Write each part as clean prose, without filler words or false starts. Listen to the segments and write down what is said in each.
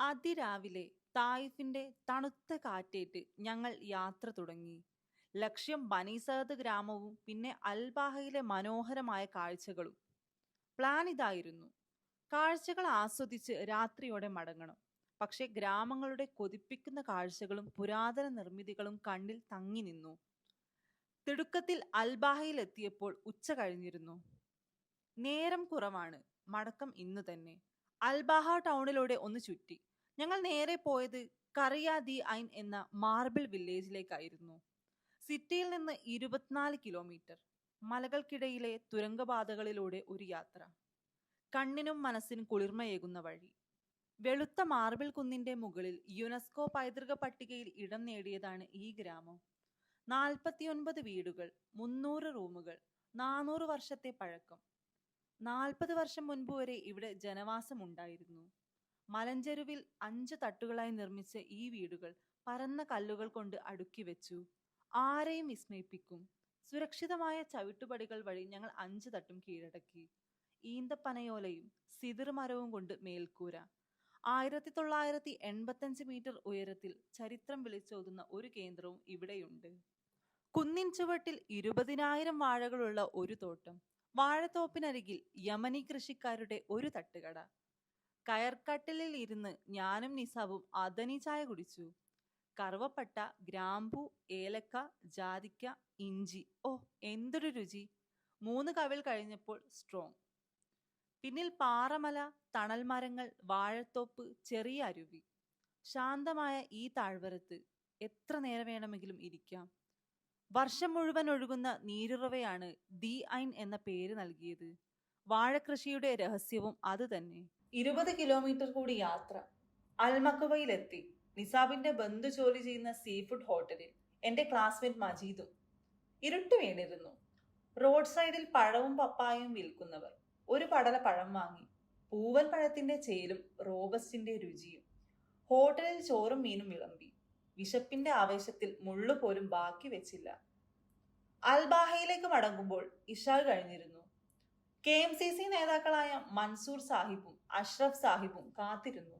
അതിരാവിലെ തായിഫിന്റെ തണുത്ത കാറ്റേറ്റ് ഞങ്ങൾ യാത്ര തുടങ്ങി. ലക്ഷ്യം ബനീസഹദ് ഗ്രാമവും പിന്നെ അൽബാഹയിലെ മനോഹരമായ കാഴ്ചകളും. പ്ലാൻ ഇതായിരുന്നു: കാഴ്ചകൾ ആസ്വദിച്ച് രാത്രിയോടെ മടങ്ങണം. പക്ഷെ ഗ്രാമങ്ങളുടെ കൊതിപ്പിക്കുന്ന കാഴ്ചകളും പുരാതന നിർമ്മിതികളും കണ്ണിൽ തങ്ങി നിന്നു. തിടുക്കത്തിൽ അൽബാഹയിൽ എത്തിയപ്പോൾ ഉച്ച കഴിഞ്ഞിരുന്നു. നേരം കുറവാണ്, മടക്കം ഇന്നു തന്നെ. അൽബാഹ ടൗണിലൂടെ ഒന്ന് ചുറ്റി. ഞങ്ങൾ നേരെ പോയത് കറിയ ദി ഐൻ എന്ന മാർബിൾ വില്ലേജിലേക്കായിരുന്നു. സിറ്റിയിൽ നിന്ന് 24 കിലോമീറ്റർ. മലകൾക്കിടയിലെ തുരങ്കപാതകളിലൂടെ ഒരു യാത്ര. കണ്ണിനും മനസ്സിനും കുളിർമയേകുന്ന വഴി. വെളുത്ത മാർബിൾ കുന്നിന്റെ മുകളിൽ യുനെസ്കോ പൈതൃക പട്ടികയിൽ ഇടം നേടിയതാണ് ഈ ഗ്രാമം. 49 വീടുകൾ, 300 റൂമുകൾ, 400 വർഷത്തെ പഴക്കം. 40 വർഷം മുൻപ് വരെ ഇവിടെ ജനവാസമുണ്ടായിരുന്നു. മലഞ്ചെരുവിൽ 5 തട്ടുകളായി നിർമ്മിച്ച ഈ വീടുകൾ പരന്ന കല്ലുകൾ കൊണ്ട് അടുക്കി വെച്ചു. ആരെയും വിസ്മയിപ്പിക്കും. സുരക്ഷിതമായ ചവിട്ടുപടികൾ വഴി ഞങ്ങൾ 5 തട്ടും കീഴടക്കി. ഈന്തപ്പനയോലയും സിതിർ മരവും കൊണ്ട് മേൽക്കൂര. 1985 മീറ്റർ ഉയരത്തിൽ ചരിത്രം വിളിച്ചോതുന്ന ഒരു കേന്ദ്രവും ഇവിടെയുണ്ട്. കുന്നിൻ ചുവട്ടിൽ 20,000 വാഴകളുള്ള ഒരു തോട്ടം. വാഴത്തോപ്പിനരികിൽ യമനി കൃഷിക്കാരുടെ ഒരു തട്ടുകട. കയർക്കട്ടിലിൽ ഇരുന്ന് ഞാനും നിസാബും അദനി ചായ കുടിച്ചു. കറുവപ്പട്ട, ഗ്രാമ്പു, ഏലക്ക, ജാതിക്ക, ഇഞ്ചി. ഓ, എന്തൊരു രുചി! 3 കവിൾ കഴിഞ്ഞപ്പോൾ സ്ട്രോങ്. പിന്നിൽ പാറമല, തണൽ മരങ്ങൾ, വാഴത്തോപ്പ്, ചെറിയ അരുവി. ശാന്തമായ ഈ താഴ്വരത്ത് എത്ര നേരം വേണമെങ്കിലും ഇരിക്കാം. വർഷം മുഴുവൻ ഒഴുകുന്ന നീരുറവയാണ് ദി ഐൻ എന്ന പേര് നൽകിയത്. വാഴകൃഷിയുടെ രഹസ്യവും അത് തന്നെ. 20 കിലോമീറ്റർ കൂടി യാത്ര. അൽമക്കുവയിലെത്തി. നിസാബിന്റെ ബന്ധു ജോലി ചെയ്യുന്ന സീ ഫുഡ് ഹോട്ടലിൽ എന്റെ ക്ലാസ്മേറ്റ് മജീദും. ഇരുട്ട് വീണിരുന്നു. റോഡ് സൈഡിൽ പഴവും പപ്പായയും വിൽക്കുന്നവർ. ഒരു പടല പഴം വാങ്ങി. പൂവൻ പഴത്തിന്റെ ചേലും റോബസ്റ്റിന്റെ രുചിയും. ഹോട്ടലിൽ ചോറും മീനും വിളമ്പി. വിശപ്പിന്റെ ആവേശത്തിൽ മുള്ളു പോലും ബാക്കി വെച്ചില്ല. അൽബാഹയിലേക്ക് മടങ്ങുമ്പോൾ ഇശാ കഴിഞ്ഞിരുന്നു. KMCC നേതാക്കളായ മൻസൂർ സാഹിബും അഷ്റഫ് സാഹിബും കാത്തിരുന്നു.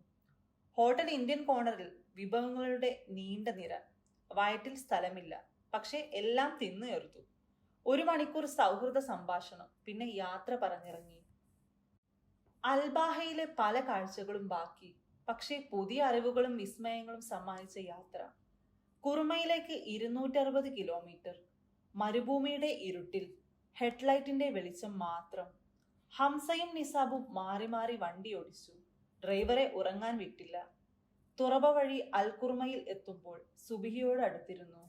ഹോട്ടൽ ഇന്ത്യൻ കോർണറിൽ വിഭവങ്ങളുടെ നീണ്ട നിര. വയറ്റിൽ സ്ഥലമില്ല, പക്ഷെ എല്ലാം തിന്നുയർത്തു. 1 മണിക്കൂർ സൗഹൃദ സംഭാഷണം, പിന്നെ യാത്ര പറഞ്ഞിറങ്ങി. അൽബാഹയിലെ പല കാഴ്ചകളും ബാക്കി, പക്ഷേ പുതിയ അറിവുകളും വിസ്മയങ്ങളും സമ്മാനിച്ച യാത്ര. കുറുമയിലേക്ക് 260 കിലോമീറ്റർ. മരുഭൂമിയുടെ ഇരുട്ടിൽ ഹെഡ്ലൈറ്റിന്റെ വെളിച്ചം മാത്രം. ഹംസയും നിസാബും മാറി മാറി വണ്ടി ഓടിച്ചു. ഡ്രൈവറെ ഉറങ്ങാൻ വിട്ടില്ല. തുറവ വഴി അൽകുർമയിൽ എത്തുമ്പോൾ സുബിഹിയോട് അടുത്തിരുന്നു.